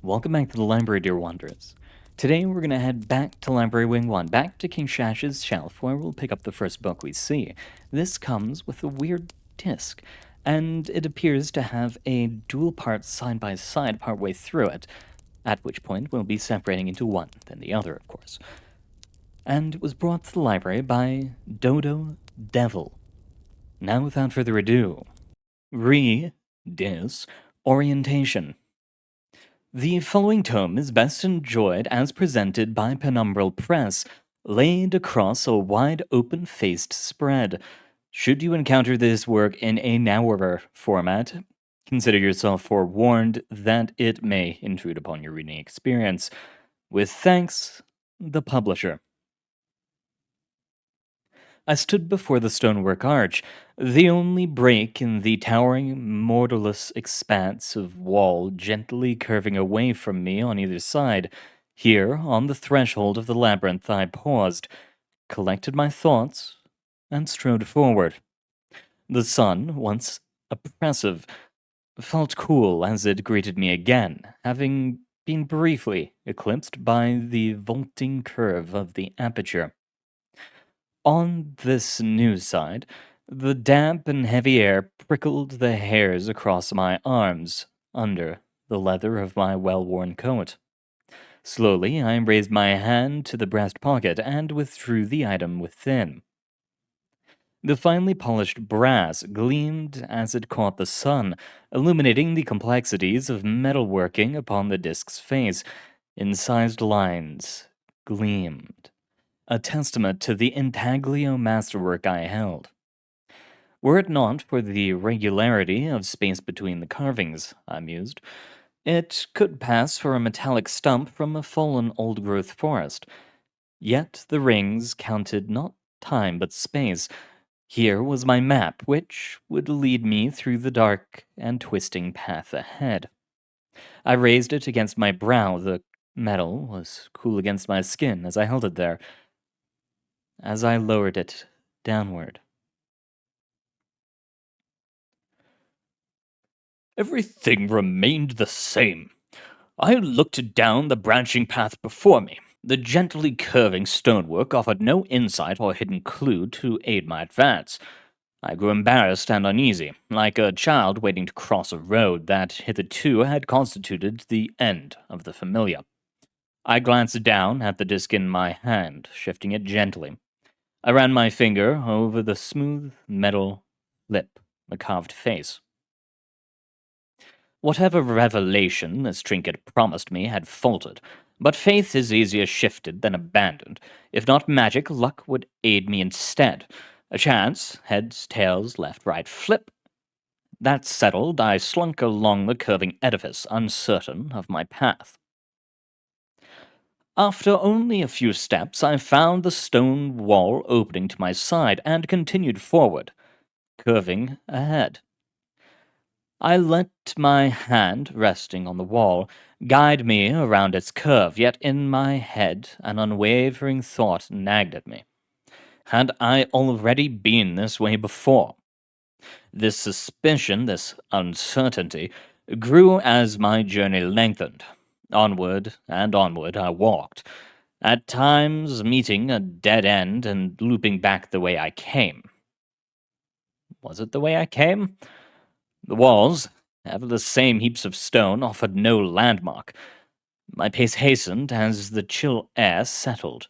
Welcome back to the library, dear wanderers. Today we're going to head back to Library Wing 1, back to King Shash's shelf, where we'll pick up the first book we see. This comes with a weird disc, and it appears to have a dual part side-by-side partway through it, at which point we'll be separating into one, then the other, of course. And it was brought to the library by Dodo Devil. Now, without further ado, Disorientation. The following tome is best enjoyed as presented by Penumbral Press, laid across a wide open-faced spread. Should you encounter this work in a narrower format, consider yourself forewarned that it may intrude upon your reading experience. With thanks, the publisher. I stood before the stonework arch, the only break in the towering, mortarless expanse of wall gently curving away from me on either side. Here, on the threshold of the labyrinth, I paused, collected my thoughts, and strode forward. The sun, once oppressive, felt cool as it greeted me again, having been briefly eclipsed by the vaulting curve of the aperture. On this new side, the damp and heavy air prickled the hairs across my arms, under the leather of my well-worn coat. Slowly, I raised my hand to the breast pocket and withdrew the item within. The finely polished brass gleamed as it caught the sun, illuminating the complexities of metalworking upon the disk's face. Incised lines gleamed, a testament to the intaglio masterwork I held. Were it not for the regularity of space between the carvings, I mused, it could pass for a metallic stump from a fallen old-growth forest. Yet the rings counted not time but space. Here was my map, which would lead me through the dark and twisting path ahead. I raised it against my brow. The metal was cool against my skin as I held it there. As I lowered it downward. Everything remained the same. I looked down the branching path before me. The gently curving stonework offered no insight or hidden clue to aid my advance. I grew embarrassed and uneasy, like a child waiting to cross a road that hitherto had constituted the end of the familiar. I glanced down at the disc in my hand, shifting it gently. I ran my finger over the smooth metal lip, the carved face. Whatever revelation this trinket promised me had faltered, but faith is easier shifted than abandoned. If not magic, luck would aid me instead. A chance, heads, tails, left, right, flip. That settled, I slunk along the curving edifice, uncertain of my path. After only a few steps, I found the stone wall opening to my side and continued forward, curving ahead. I let my hand, resting on the wall, guide me around its curve, yet in my head an unwavering thought nagged at me. Had I already been this way before? This suspicion, this uncertainty, grew as my journey lengthened. Onward and onward I walked, at times meeting a dead end and looping back the way I came. Was it the way I came? The walls, ever the same heaps of stone, offered no landmark. My pace hastened as the chill air settled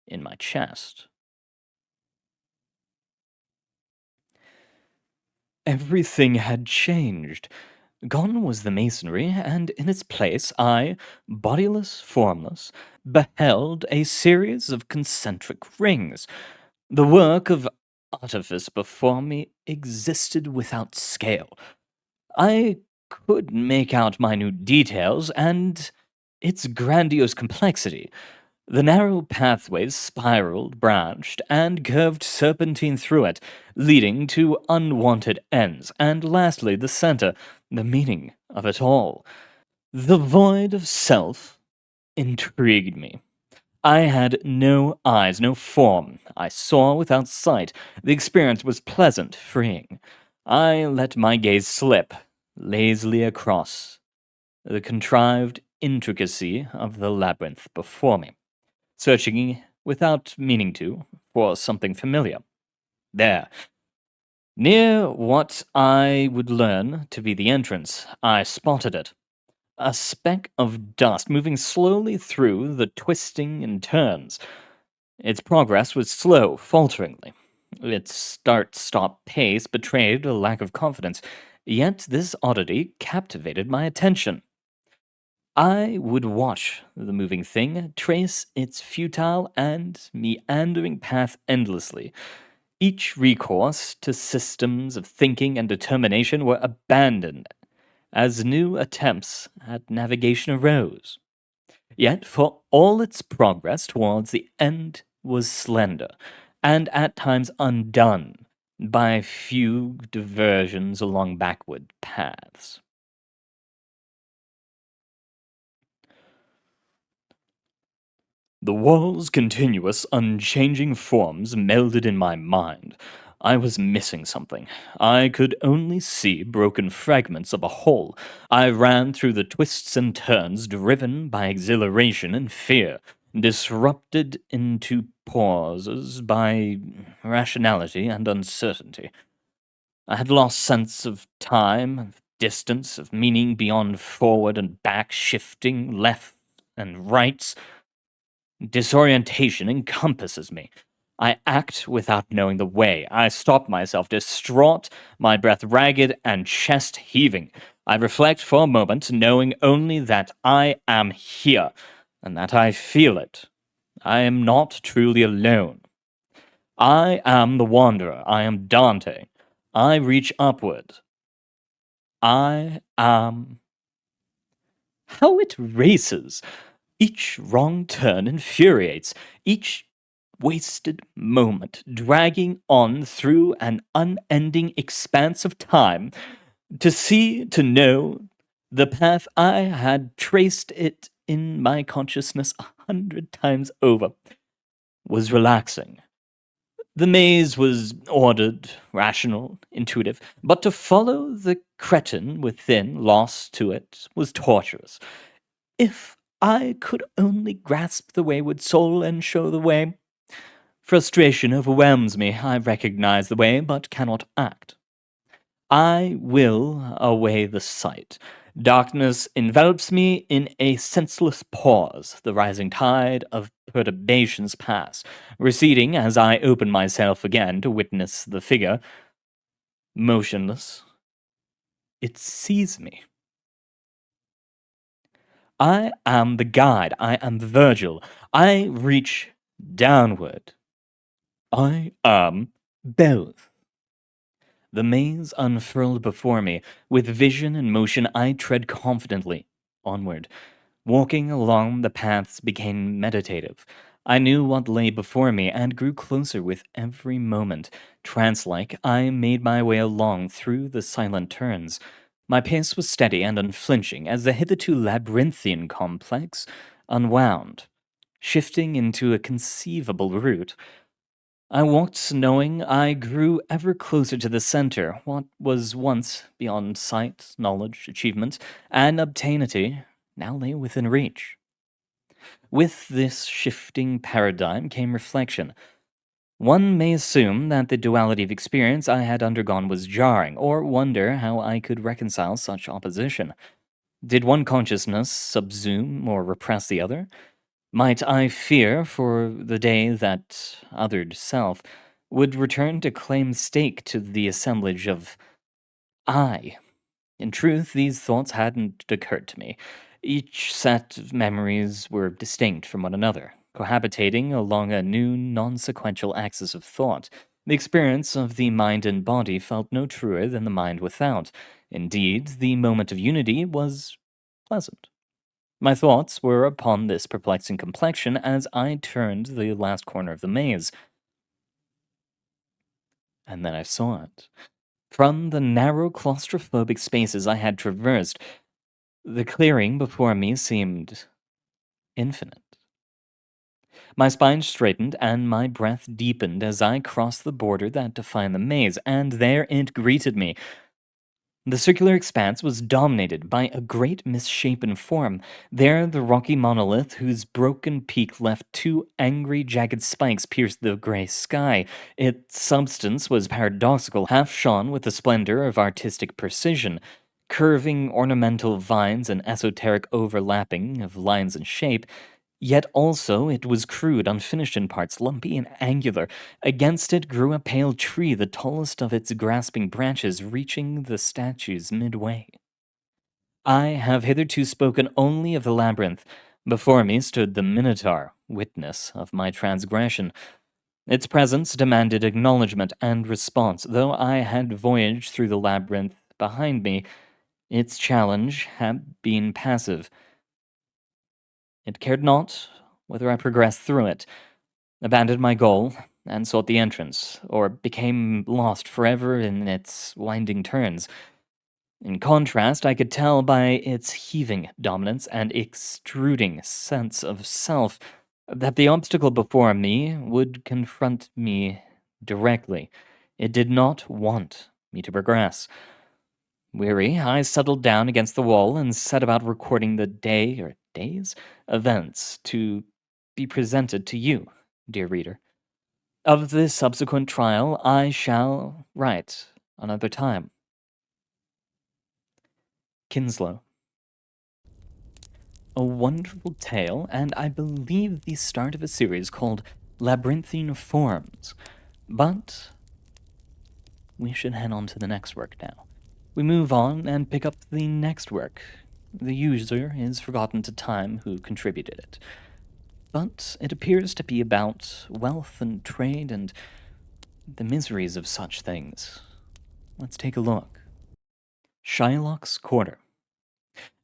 in my chest. Everything had changed. Gone was the masonry, and in its place I, bodiless, formless, beheld a series of concentric rings. The work of artifice before me existed without scale. I could make out minute details and its grandiose complexity. The narrow pathways spiraled, branched, and curved serpentine through it, leading to unwanted ends, and lastly, the center, the meaning of it all. The void of self intrigued me. I had no eyes, no form. I saw without sight. The experience was pleasant, freeing. I let my gaze slip lazily across the contrived intricacy of the labyrinth before me, searching without meaning to for something familiar. There, near what I would learn to be the entrance, I spotted it. A speck of dust moving slowly through the twisting and turns. Its progress was slow, falteringly. Its start-stop pace betrayed a lack of confidence, yet this oddity captivated my attention. I would watch the moving thing trace its futile and meandering path endlessly. Each recourse to systems of thinking and determination were abandoned as new attempts at navigation arose. Yet, for all its progress towards the end was slender, and at times undone by few diversions along backward paths. The wall's continuous, unchanging forms melded in my mind. I was missing something. I could only see broken fragments of a whole. I ran through the twists and turns, driven by exhilaration and fear, disrupted into pauses by rationality and uncertainty. I had lost sense of time, of distance, of meaning beyond forward and back, shifting, left and right. Disorientation encompasses me. I act without knowing the way. I stop myself, distraught, my breath ragged and chest heaving. I reflect for a moment, knowing only that I am here, and that I feel it. I am not truly alone. I am the wanderer. I am Dante. I reach upward. I am. How it races! Each wrong turn infuriates, each wasted moment dragging on through an unending expanse of time. To see, to know, the path I had traced it in my consciousness 100 times over was relaxing. The maze was ordered, rational, intuitive, but to follow the cretin within, lost to it, was torturous. If I could only grasp the wayward soul and show the way. Frustration overwhelms me. I recognize the way, but cannot act. I will away the sight. Darkness envelops me in a senseless pause. The rising tide of perturbations pass, receding as I open myself again to witness the figure. Motionless, it sees me. I am the guide. I am Virgil. I reach downward. I am both. The maze unfurled before me. With vision and motion, I tread confidently onward. Walking along the paths became meditative. I knew what lay before me and grew closer with every moment. Trance-like, I made my way along through the silent turns. My pace was steady and unflinching as the hitherto labyrinthian complex unwound, shifting into a conceivable route. I walked knowing I grew ever closer to the center. What was once beyond sight, knowledge, achievement, and obtainity now lay within reach. With this shifting paradigm came reflection. One may assume that the duality of experience I had undergone was jarring, or wonder how I could reconcile such opposition. Did one consciousness subsume or repress the other? Might I fear for the day that othered self would return to claim stake to the assemblage of I? In truth, these thoughts hadn't occurred to me. Each set of memories were distinct from one another, cohabitating along a new non-sequential axis of thought. The experience of the mind and body felt no truer than the mind without. Indeed, the moment of unity was pleasant. My thoughts were upon this perplexing complexion as I turned the last corner of the maze. And then I saw it. From the narrow claustrophobic spaces I had traversed, the clearing before me seemed infinite. My spine straightened and my breath deepened as I crossed the border that defined the maze, and there it greeted me. The circular expanse was dominated by a great misshapen form. There, the rocky monolith, whose broken peak left two angry, jagged spikes, pierced the gray sky. Its substance was paradoxical, half shone with the splendor of artistic precision. Curving ornamental vines and esoteric overlapping of lines and shape, yet also it was crude, unfinished in parts, lumpy and angular. Against it grew a pale tree, the tallest of its grasping branches reaching the statue's midway. I have hitherto spoken only of the labyrinth. Before me stood the Minotaur, witness of my transgression. Its presence demanded acknowledgment and response. Though I had voyaged through the labyrinth behind me, its challenge had been passive. It cared not whether I progressed through it, abandoned my goal, and sought the entrance, or became lost forever in its winding turns. In contrast, I could tell by its heaving dominance and extruding sense of self that the obstacle before me would confront me directly. It did not want me to progress. Weary, I settled down against the wall and set about recording the days events to be presented to you, dear reader. Of the subsequent trial, I shall write another time. Kinslow. A wonderful tale, and I believe the start of a series called Labyrinthine Forms. But we should head on to the next work now. We move on and pick up the next work. The user is forgotten to time who contributed it. But it appears to be about wealth and trade and the miseries of such things. Let's take a look. Shylock's Quarter.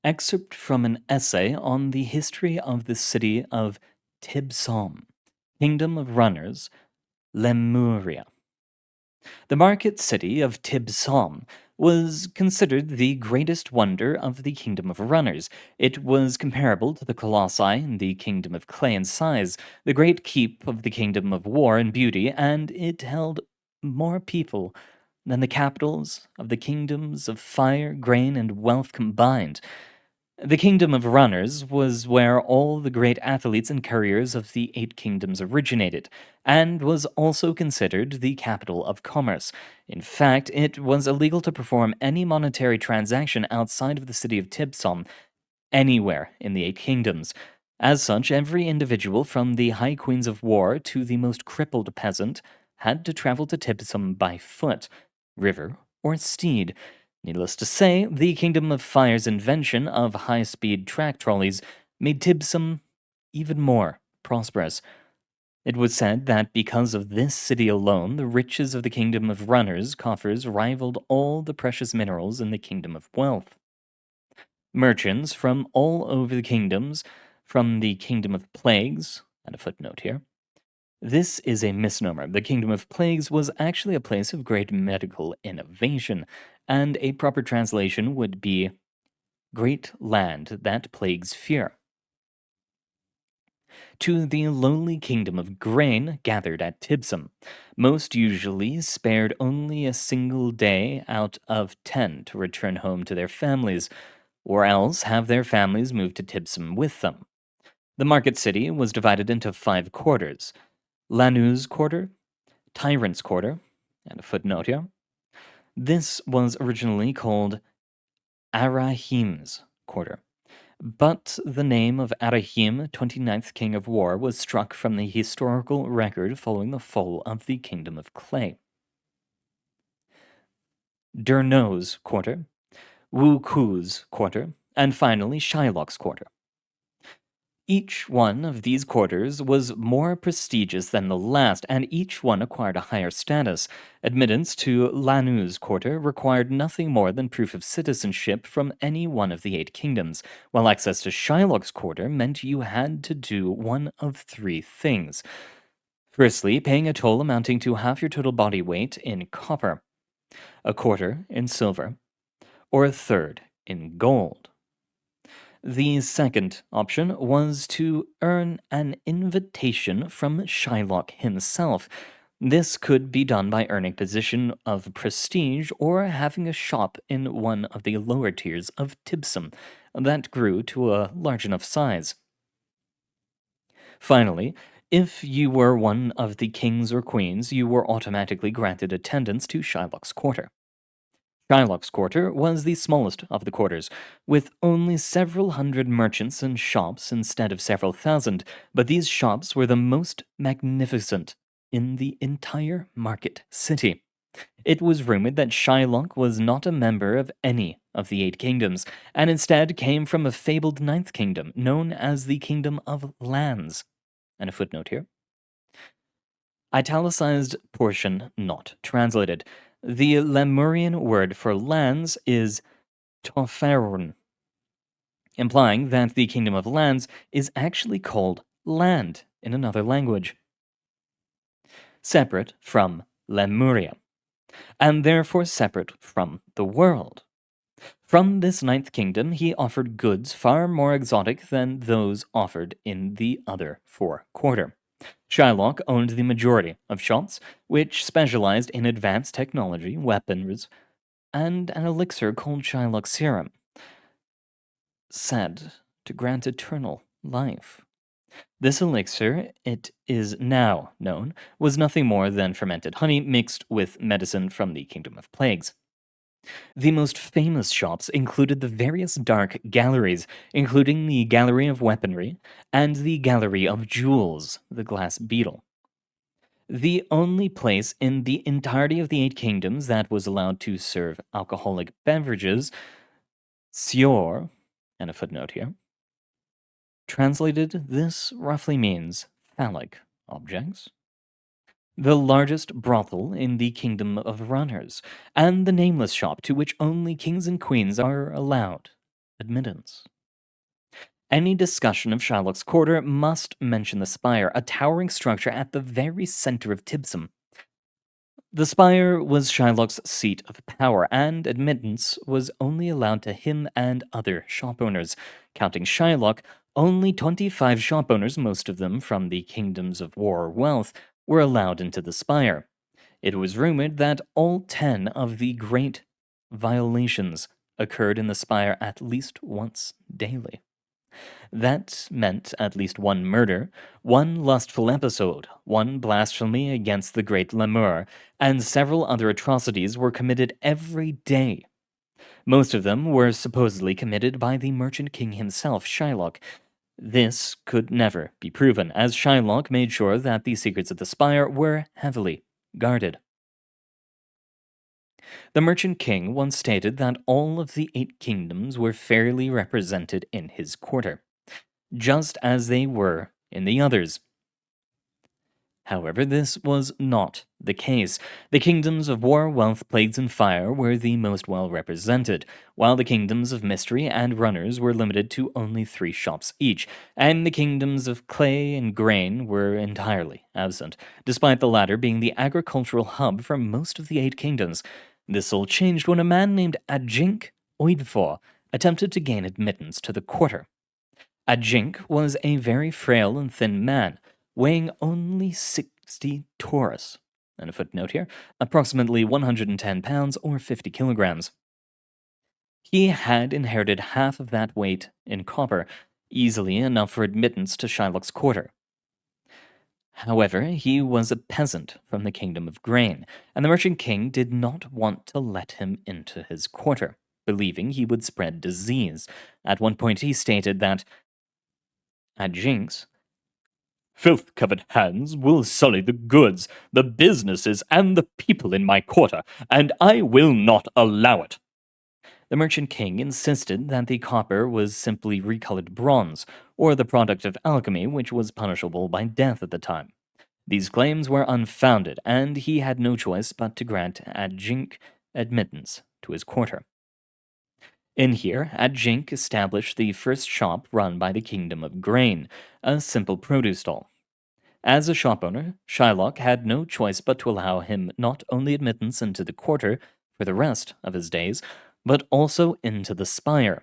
Excerpt from an essay on the history of the city of Tibsom, Kingdom of Runners, Lemuria. The market city of Tibsom was considered the greatest wonder of the Kingdom of Runners. It was comparable to the Colossi in the Kingdom of Clay in size, the great keep of the Kingdom of War in beauty, and it held more people than the capitals of the kingdoms of fire, grain, and wealth combined. The Kingdom of Runners was where all the great athletes and couriers of the Eight Kingdoms originated, and was also considered the capital of commerce. In fact, it was illegal to perform any monetary transaction outside of the city of Tibsom, anywhere in the Eight Kingdoms. As such, every individual, from the High Queens of War to the most crippled peasant, had to travel to Tibsom by foot, river, or steed. Needless to say, the Kingdom of Fire's invention of high-speed track trolleys made Tibsom even more prosperous. It was said that because of this city alone, the riches of the Kingdom of Runners' coffers rivaled all the precious minerals in the Kingdom of Wealth. Merchants from all over the kingdoms, from the Kingdom of Plagues, and a footnote here. This is a misnomer. The Kingdom of Plagues was actually a place of great medical innovation, and a proper translation would be Great Land That Plagues Fear. To the lowly kingdom of grain gathered at Tibsom, most usually spared only a single day out of 10 to return home to their families, or else have their families move to Tibsom with them. The market city was divided into 5 quarters: Lanu's Quarter, Tyrant's Quarter, and a footnote here. This was originally called Arahim's Quarter, but the name of Arahim, 29th King of War, was struck from the historical record following the fall of the Kingdom of Clay. Durno's Quarter, Wu Ku's Quarter, and finally Shylock's Quarter. Each one of these quarters was more prestigious than the last, and each one acquired a higher status. Admittance to Lanu's Quarter required nothing more than proof of citizenship from any one of the 8 kingdoms, while access to Shylock's Quarter meant you had to do one of 3 things. Firstly, paying a toll amounting to half your total body weight in copper, a quarter in silver, or a third in gold. The second option was to earn an invitation from Shylock himself. This could be done by earning position of prestige or having a shop in one of the lower tiers of Tibsum that grew to a large enough size. Finally, if you were one of the kings or queens, you were automatically granted attendance to Shylock's quarter. Shylock's quarter was the smallest of the quarters, with only several hundred merchants and shops instead of several thousand, but these shops were the most magnificent in the entire market city. It was rumored that Shylock was not a member of any of the 8 kingdoms, and instead came from a fabled ninth kingdom known as the Kingdom of Lands. And a footnote here. Italicized portion not translated. The Lemurian word for lands is Toferun, implying that the Kingdom of Lands is actually called land in another language, separate from Lemuria, and therefore separate from the world. From this ninth kingdom, he offered goods far more exotic than those offered in the other 4 quarter. Shylock owned the majority of shops, which specialized in advanced technology, weapons, and an elixir called Shylock Serum, said to grant eternal life. This elixir, it is now known, was nothing more than fermented honey mixed with medicine from the Kingdom of Plagues. The most famous shops included the various dark galleries, including the Gallery of Weaponry and the Gallery of Jewels, the Glass Beetle. The only place in the entirety of the 8 kingdoms that was allowed to serve alcoholic beverages, Sior, and a footnote here, translated, this roughly means phallic objects. The largest brothel in the Kingdom of Runners, and the nameless shop to which only kings and queens are allowed admittance. Any discussion of Shylock's quarter must mention the spire, a towering structure at the very center of Tibsum. The spire was Shylock's seat of power, and admittance was only allowed to him and other shop owners. Counting Shylock, only 25 shop owners, most of them from the kingdoms of war or wealth, were allowed into the spire. It was rumored that all 10 of the great violations occurred in the spire at least once daily. That meant at least one murder, one lustful episode, one blasphemy against the great Lemur, and several other atrocities were committed every day. Most of them were supposedly committed by the merchant king himself, Shylock. This could never be proven, as Shylock made sure that the secrets of the spire were heavily guarded. The merchant king once stated that all of the 8 kingdoms were fairly represented in his quarter, just as they were in the others. However, this was not the case. The kingdoms of war, wealth, plagues, and fire were the most well represented, while the kingdoms of mystery and runners were limited to only 3 shops each, and the kingdoms of clay and grain were entirely absent, despite the latter being the agricultural hub for most of the 8 kingdoms. This all changed when a man named Adjink Oidfor attempted to gain admittance to the quarter. Adjink was a very frail and thin man, weighing only 60 Taurus, and a footnote here, approximately 110 pounds or 50 kilograms. He had inherited half of that weight in copper, easily enough for admittance to Shylock's quarter. However, he was a peasant from the Kingdom of Grain, and the merchant king did not want to let him into his quarter, believing he would spread disease. At one point he stated that Adjink's filth-covered hands will sully the goods, the businesses, and the people in my quarter, and I will not allow it. The merchant king insisted that the copper was simply recolored bronze, or the product of alchemy, which was punishable by death at the time. These claims were unfounded, and he had no choice but to grant Adjink admittance to his quarter. In here, Adjink established the first shop run by the Kingdom of Grain, a simple produce stall. As a shop owner, Shylock had no choice but to allow him not only admittance into the quarter for the rest of his days, but also into the spire.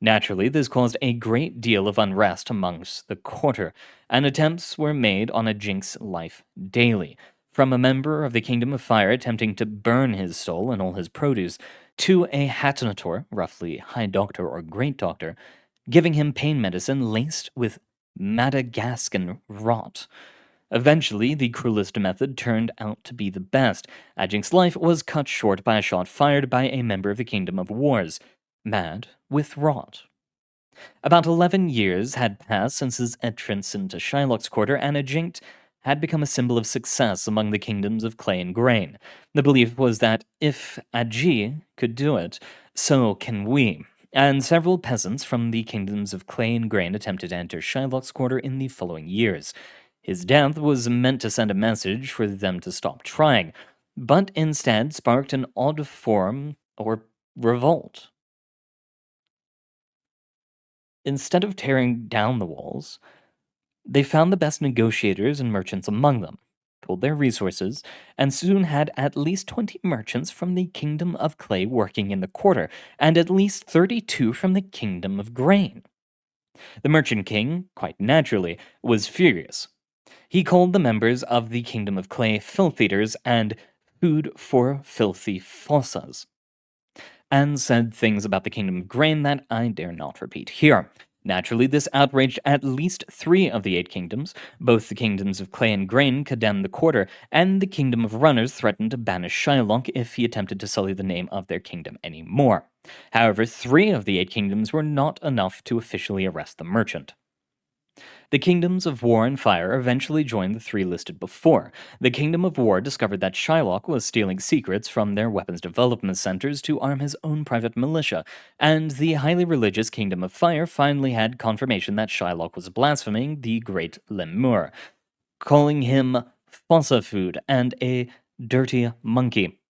Naturally, this caused a great deal of unrest amongst the quarter, and attempts were made on Adjink's life daily. from a member of the Kingdom of Fire attempting to burn his soul and all his produce, to a Hatanator, roughly High Doctor or Great Doctor, giving him pain medicine laced with Madagascan rot. Eventually, the cruelest method turned out to be the best. Adjunct's life was cut short by a shot fired by a member of the Kingdom of Wars, mad with rot. About 11 years had passed since his entrance into Shylock's quarter, and Adjunct had become a symbol of success among the kingdoms of clay and grain. The belief was that if Adji could do it, so can we. And several peasants from the kingdoms of clay and grain attempted to enter Shylock's quarter in the following years. His death was meant to send a message for them to stop trying, but instead sparked an odd form or revolt. Instead of tearing down the walls, they found the best negotiators and merchants among them, pooled their resources, and soon had at least 20 merchants from the Kingdom of Clay working in the quarter, and at least 32 from the Kingdom of Grain. The Merchant King, quite naturally, was furious. He called the members of the Kingdom of Clay filth eaters and food for filthy fossas, and said things about the Kingdom of Grain that I dare not repeat here. Naturally, this outraged at least 3 of the 8 kingdoms. Both the kingdoms of Clay and Grain condemned the quarter, and the Kingdom of Runners threatened to banish Shylock if he attempted to sully the name of their kingdom any more. However, 3 of the 8 kingdoms were not enough to officially arrest the merchant. The kingdoms of War and Fire eventually joined the 3 listed before. The Kingdom of War discovered that Shylock was stealing secrets from their weapons development centers to arm his own private militia, and the highly religious Kingdom of Fire finally had confirmation that Shylock was blaspheming the great Lemur, calling him fossa food and a dirty monkey.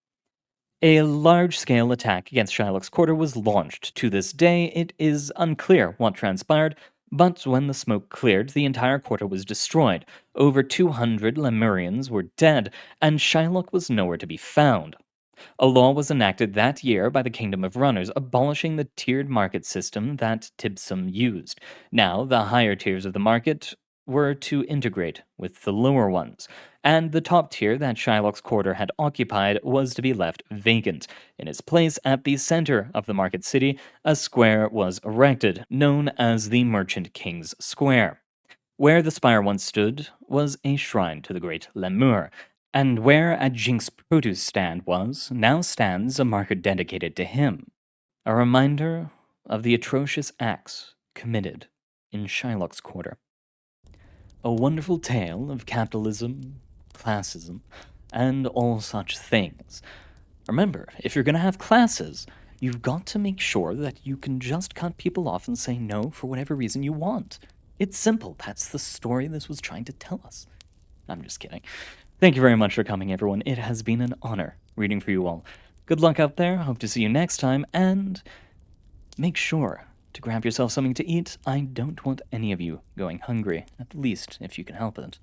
A large-scale attack against Shylock's quarter was launched. To this day, it is unclear what transpired, but when the smoke cleared, the entire quarter was destroyed. Over 200 Lemurians were dead, and Shylock was nowhere to be found. A law was enacted that year by the Kingdom of Runners, abolishing the tiered market system that Tibsum used. Now, the higher tiers of the market were to integrate with the lower ones, and the top tier that Shylock's quarter had occupied was to be left vacant. In its place, at the center of the market city, a square was erected, known as the Merchant King's Square. Where the spire once stood was a shrine to the great Lemur, and where Adjunct's produce stand was, now stands a marker dedicated to him, a reminder of the atrocious acts committed in Shylock's quarter. A wonderful tale of capitalism, classism, and all such things. Remember, if you're going to have classes, you've got to make sure that you can just cut people off and say no for whatever reason you want. It's simple. That's the story this was trying to tell us. I'm just kidding. Thank you very much for coming, everyone. It has been an honor reading for you all. Good luck out there. Hope to see you next time, and make sure to grab yourself something to eat. I don't want any of you going hungry, at least if you can help it.